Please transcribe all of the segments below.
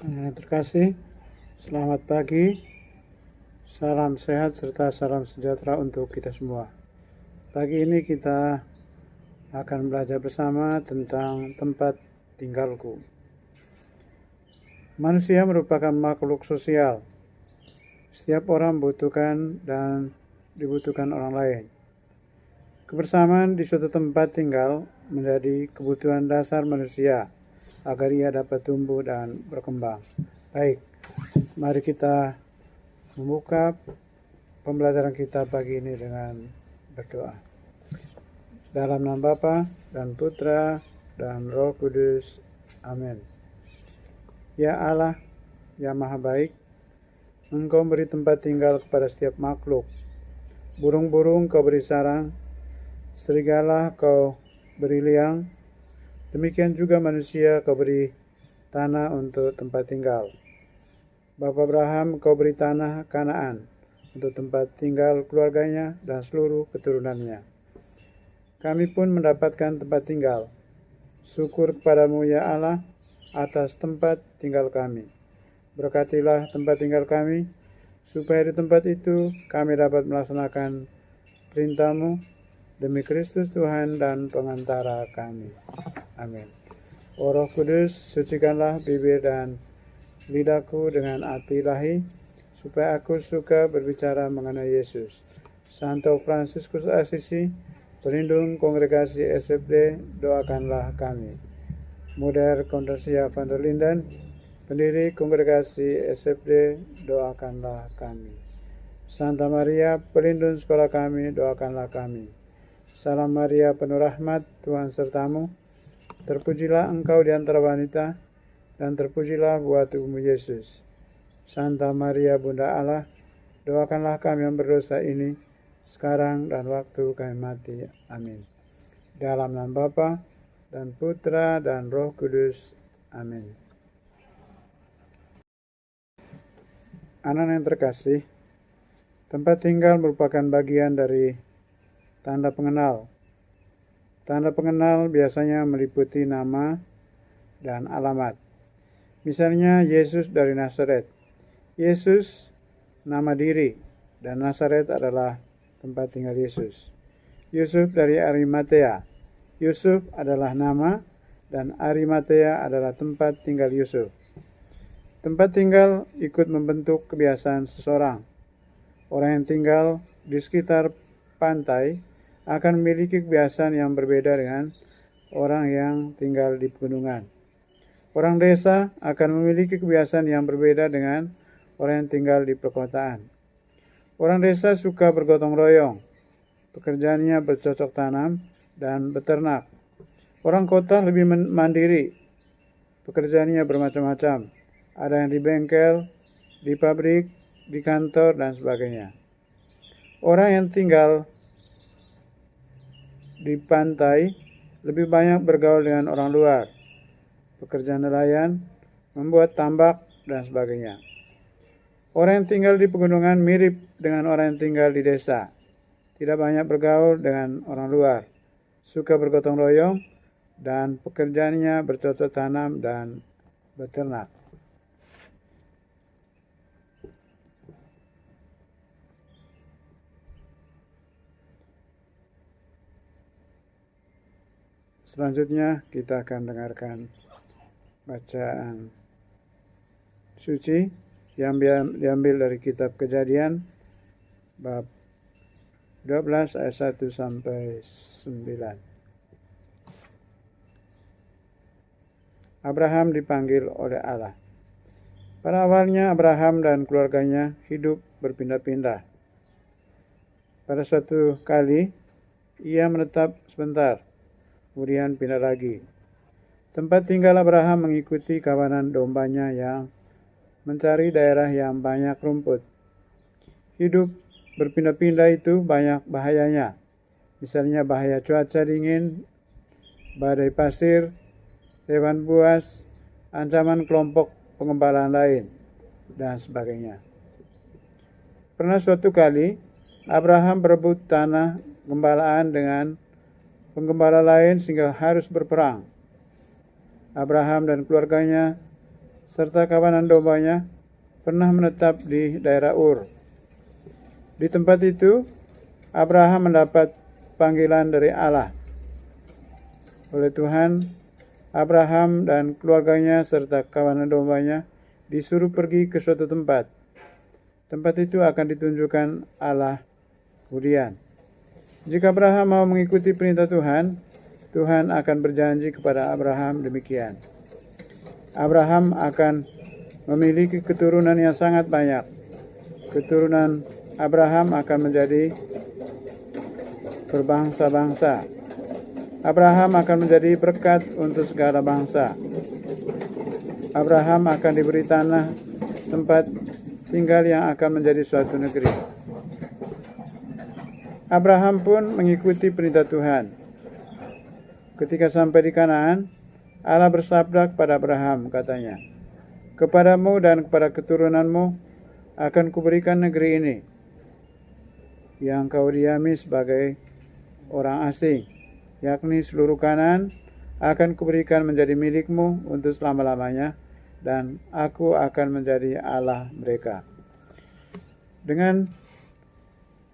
Terkasih, selamat pagi, salam sehat serta salam sejahtera untuk kita semua. Pagi ini kita akan belajar bersama tentang tempat tinggalku. Manusia merupakan makhluk sosial. Setiap orang membutuhkan dan dibutuhkan orang lain. Kebersamaan di suatu tempat tinggal menjadi kebutuhan dasar manusia agar ia dapat tumbuh dan berkembang. Baik, mari kita membuka pembelajaran kita pagi ini dengan berdoa. Dalam nama Bapa dan Putra dan Roh Kudus. Amin. Ya Allah, ya Maha Baik, Engkau beri tempat tinggal kepada setiap makhluk. Burung-burung Kau beri sarang, serigala Kau beri liang, demikian juga manusia Kau beri tanah untuk tempat tinggal. Bapa Abraham Kau beri tanah Kanaan untuk tempat tinggal keluarganya dan seluruh keturunannya. Kami pun mendapatkan tempat tinggal. Syukur kepadamu ya Allah atas tempat tinggal kami. Berkatilah tempat tinggal kami, supaya di tempat itu kami dapat melaksanakan perintah-Mu demi Kristus Tuhan dan pengantara kami. Amin. O Roh Kudus, sucikanlah bibir dan lidahku dengan api ilahi, supaya aku suka berbicara mengenai Yesus. Santo Fransiskus Asisi, pelindung kongregasi SFD, doakanlah kami. Moder Conversia van der Linden, pendiri kongregasi SFD, doakanlah kami. Santa Maria, pelindung sekolah kami, doakanlah kami. Salam Maria, penuh rahmat, Tuhan sertamu. Terpujilah engkau di antara wanita, dan terpujilah buah tubuhmu Yesus. Santa Maria, Bunda Allah, doakanlah kami yang berdosa ini, sekarang dan waktu kami mati. Amin. Dalam nama Bapa dan Putra dan Roh Kudus. Amin. Anak yang terkasih, tempat tinggal merupakan bagian dari tanda pengenal. Tanda pengenal biasanya meliputi nama dan alamat. Misalnya Yesus dari Nazaret. Yesus nama diri dan Nazaret adalah tempat tinggal Yesus. Yusuf dari Arimatea. Yusuf adalah nama dan Arimatea adalah tempat tinggal Yusuf. Tempat tinggal ikut membentuk kebiasaan seseorang. Orang yang tinggal di sekitar pantai akan memiliki kebiasaan yang berbeda dengan orang yang tinggal di pegunungan. Orang desa akan memiliki kebiasaan yang berbeda dengan orang yang tinggal di perkotaan. Orang desa suka bergotong royong, pekerjaannya bercocok tanam dan beternak. Orang kota lebih mandiri, pekerjaannya bermacam-macam. Ada yang di bengkel, di pabrik, di kantor, dan sebagainya. Orang yang tinggal di pantai lebih banyak bergaul dengan orang luar, pekerjaan nelayan, membuat tambak, dan sebagainya. Orang yang tinggal di pegunungan mirip dengan orang yang tinggal di desa, tidak banyak bergaul dengan orang luar, suka bergotong royong, dan pekerjaannya bercocok tanam dan beternak. Selanjutnya kita akan dengarkan bacaan suci yang diambil dari kitab Kejadian bab 12 ayat 1 sampai 9. Abraham dipanggil oleh Allah. Pada awalnya Abraham dan keluarganya hidup berpindah-pindah. Pada suatu kali ia menetap sebentar, kemudian pindah lagi. Tempat tinggal Abraham mengikuti kawanan dombanya yang mencari daerah yang banyak rumput. Hidup berpindah-pindah itu banyak bahayanya. Misalnya bahaya cuaca dingin, badai pasir, hewan buas, ancaman kelompok pengembala lain, dan sebagainya. Pernah suatu kali Abraham berebut tanah gembalaan dengan penggembala lain sehingga harus berperang. Abraham dan keluarganya serta kawanan dombanya pernah menetap di daerah Ur. Di tempat itu, Abraham mendapat panggilan dari Allah. Oleh Tuhan, Abraham dan keluarganya serta kawanan dombanya disuruh pergi ke suatu tempat. Tempat itu akan ditunjukkan Allah kemudian. Jika Abraham mau mengikuti perintah Tuhan, Tuhan akan berjanji kepada Abraham demikian. Abraham akan memiliki keturunan yang sangat banyak. Keturunan Abraham akan menjadi berbangsa-bangsa. Abraham akan menjadi berkat untuk segala bangsa. Abraham akan diberi tanah tempat tinggal yang akan menjadi suatu negeri. Abraham pun mengikuti perintah Tuhan. Ketika sampai di Kanaan, Allah bersabda kepada Abraham, katanya, "Kepadamu dan kepada keturunanmu akan kuberikan negeri ini, yang kau diami sebagai orang asing, yakni seluruh Kanaan akan kuberikan menjadi milikmu untuk selama-lamanya, dan aku akan menjadi Allah mereka." Dengan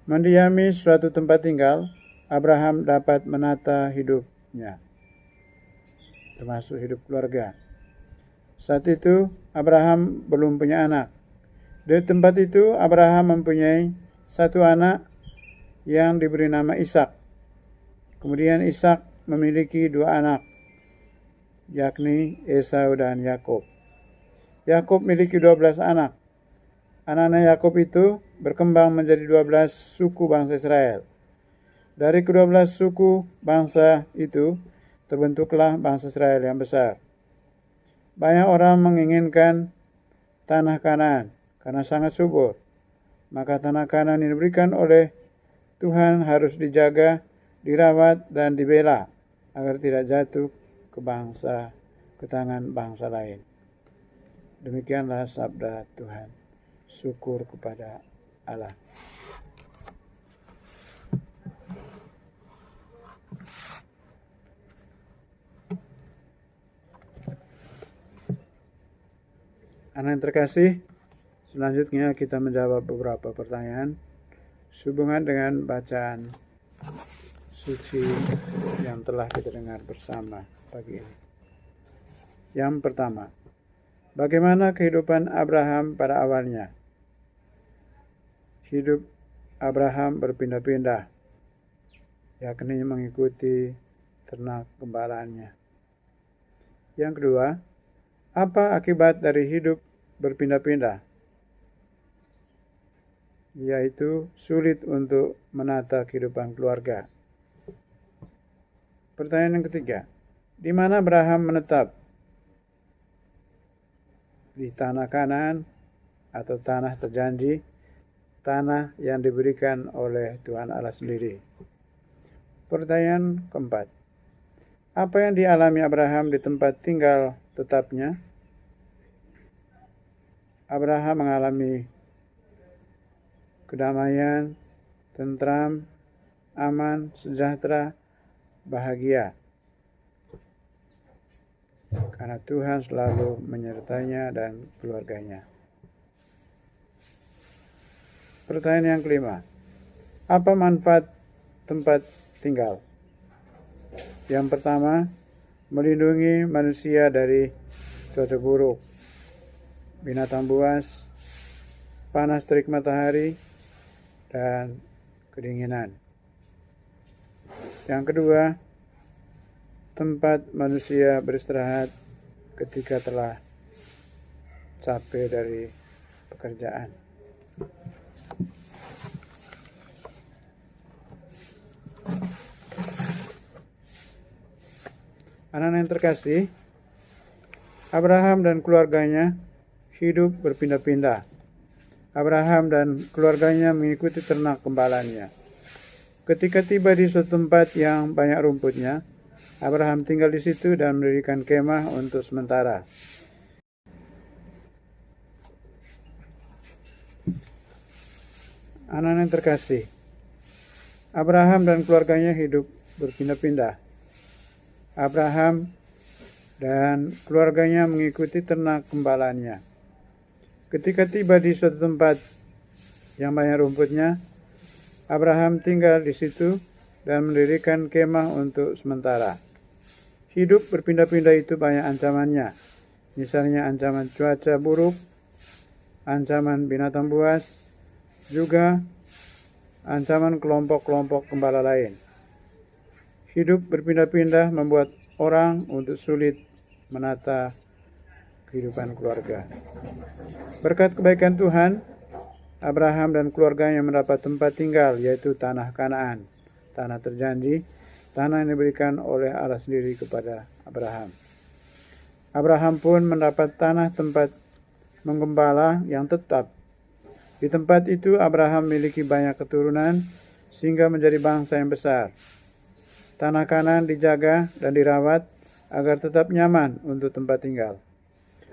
mendiami suatu tempat tinggal, Abraham dapat menata hidupnya, termasuk hidup keluarga. Saat itu, Abraham belum punya anak. Di tempat itu, Abraham mempunyai satu anak yang diberi nama Ishak. Kemudian Ishak memiliki dua anak, yakni Esau dan Yakub. Yakub memiliki 12 anak. Anak-anak Yakub itu berkembang menjadi 12 suku bangsa Israel. Dari ke-12 suku bangsa itu terbentuklah bangsa Israel yang besar. Banyak orang menginginkan tanah Kanaan karena sangat subur. Maka tanah Kanaan yang diberikan oleh Tuhan harus dijaga, dirawat, dan dibela agar tidak jatuh ke tangan bangsa lain. Demikianlah sabda Tuhan. Syukur kepada Allah. Anak yang terkasih, selanjutnya kita menjawab beberapa pertanyaan sehubungan dengan bacaan suci yang telah kita dengar bersama pagi ini. Yang pertama, bagaimana kehidupan Abraham pada awalnya? Hidup Abraham berpindah-pindah, yakni mengikuti ternak gembalaannya. Yang kedua, apa akibat dari hidup berpindah-pindah? Yaitu sulit untuk menata kehidupan keluarga. Pertanyaan yang ketiga, di mana Abraham menetap? Di tanah Kanaan atau tanah terjanji, tanah yang diberikan oleh Tuhan Allah sendiri. Pertanyaan keempat, apa yang dialami Abraham di tempat tinggal tetapnya? Abraham mengalami kedamaian, tentram, aman, sejahtera, bahagia. Karena Tuhan selalu menyertainya dan keluarganya. Pertanyaan yang kelima, apa manfaat tempat tinggal? Yang pertama, melindungi manusia dari cuaca buruk, binatang buas, panas terik matahari, dan kedinginan. Yang kedua, tempat manusia beristirahat ketika telah capek dari pekerjaan. Anak-anak yang terkasih, Abraham dan keluarganya hidup berpindah-pindah. Abraham dan keluarganya mengikuti ternak gembalaannya. Ketika tiba di suatu tempat yang banyak rumputnya, Abraham tinggal di situ dan mendirikan kemah untuk sementara. Anak-anak yang terkasih, Abraham dan keluarganya hidup berpindah-pindah. Abraham dan keluarganya mengikuti ternak gembalanya. Ketika tiba di suatu tempat yang banyak rumputnya, Abraham tinggal di situ dan mendirikan kemah untuk sementara. Hidup berpindah-pindah itu banyak ancamannya, misalnya ancaman cuaca buruk, ancaman binatang buas, juga ancaman kelompok-kelompok gembala lain. Hidup berpindah-pindah membuat orang untuk sulit menata kehidupan keluarga. Berkat kebaikan Tuhan, Abraham dan keluarganya mendapat tempat tinggal, yaitu tanah Kanaan, tanah terjanji, tanah yang diberikan oleh Allah sendiri kepada Abraham. Abraham pun mendapat tanah tempat menggembala yang tetap. Di tempat itu Abraham memiliki banyak keturunan sehingga menjadi bangsa yang besar. Tanah Kanaan dijaga dan dirawat agar tetap nyaman untuk tempat tinggal.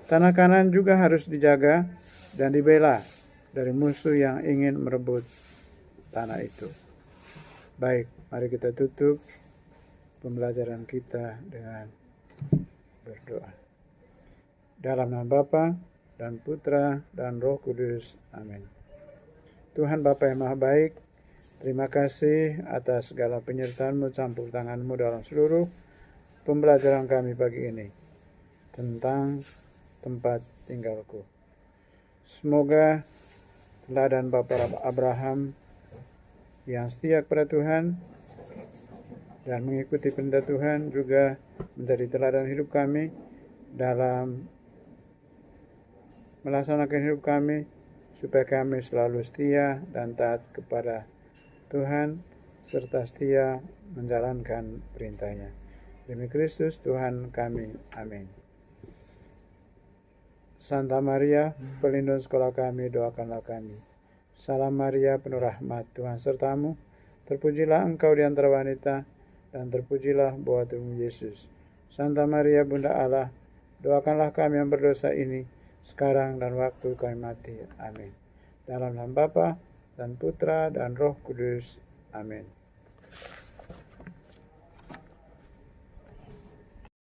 Tanah Kanaan juga harus dijaga dan dibela dari musuh yang ingin merebut tanah itu. Baik, mari kita tutup pembelajaran kita dengan berdoa. Dalam nama Bapa dan Putra dan Roh Kudus. Amin. Tuhan Bapa yang Maha Baik, terima kasih atas segala penyertaan-Mu, campur tangan-Mu dalam seluruh pembelajaran kami pagi ini tentang tempat tinggalku. Semoga teladan Bapa Abraham yang setia kepada Tuhan dan mengikuti perintah Tuhan juga menjadi teladan hidup kami dalam melaksanakan hidup kami, supaya kami selalu setia dan taat kepada Tuhan serta setia menjalankan perintah-Nya. Demi Kristus Tuhan kami. Amin. Santa Maria, pelindung sekolah kami, doakanlah kami. Salam Maria, penuh rahmat, Tuhan sertamu. Terpujilah engkau di antara wanita, dan terpujilah buah tubuhmu Yesus. Santa Maria, Bunda Allah, doakanlah kami yang berdosa ini, sekarang dan waktu kami mati. Amin. Dalam nama Bapa dan Putra dan Roh Kudus. Amin.